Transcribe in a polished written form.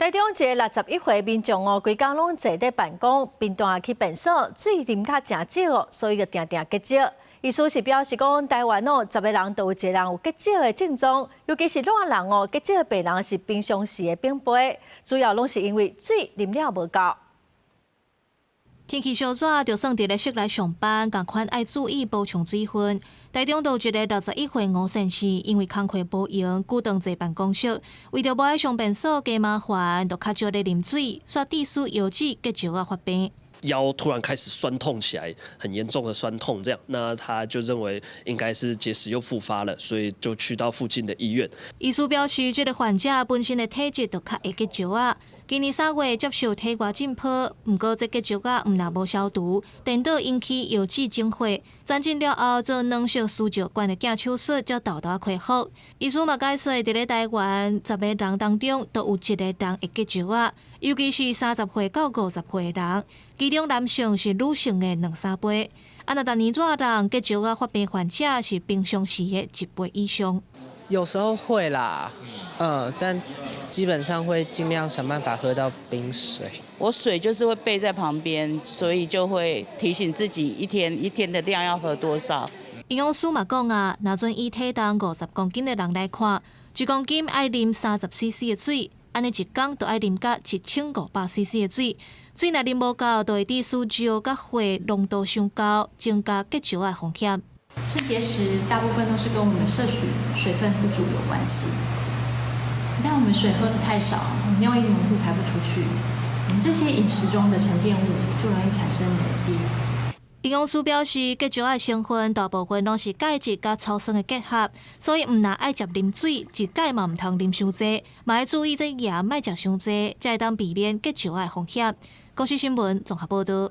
台中一个61岁民众规工拢坐在办公，并带去便所，水啉较诚少，所以就定定结石。意思是表示讲，台湾10个人都有一个人有结石的症状，尤其是老人结石的病人是平常时的并倍，主要拢是因为水啉了无够。 天气稍热，就算伫咧室内上班，共款爱注意补充水分。台中有一个61岁吴先生，因为工课无闲，久长坐办公室，为着无爱上便所加麻烦，就较少咧啉水，煞地输腰子结石发病。 腰突然开始酸痛起来，很严重的酸痛，这样，那他就认为应该是结石又复发了，所以就去到附近的医院。医师表示，这个患者本身的体质就较会结石啊。今年3月接受体外浸泡，不过这结石啊，毋若无消毒，颠倒引起腰子肿化。转诊了后，做软式输尿管的镜手术，才豆豆恢复。医师嘛解说，伫咧台湾10个人当中，都有1个人会结石啊，尤其是30岁到50岁的人。 其中男性是女性的2-3倍，若逐年热人结石发病患者是平常时的1倍以上。有时候会啦，但基本上会尽量想办法喝到冰水。我水就是会备在旁边，所以就会提醒自己一天的量要喝多少。营养师嘛讲啊，若准以体重50公斤的人来看，1公斤爱啉30cc 的水，安尼一天就爱啉到7500cc 的水。 水若啉无够，就会致输尿甲血浓度上高，增加结石的风险。肾结石大部分都是跟我们摄取水分不足有关系。一旦我们水喝得太少，尿液浓度排不出去，我们这些饮食中的沉淀物就容易产生累积。营养师表示，结石的成分大部分拢是钙质甲草酸的结合，所以毋若爱食啉水，一钙嘛毋通啉伤济，嘛要注意这盐莫食伤济，才会当避免结石的风险。公视新闻综合报道。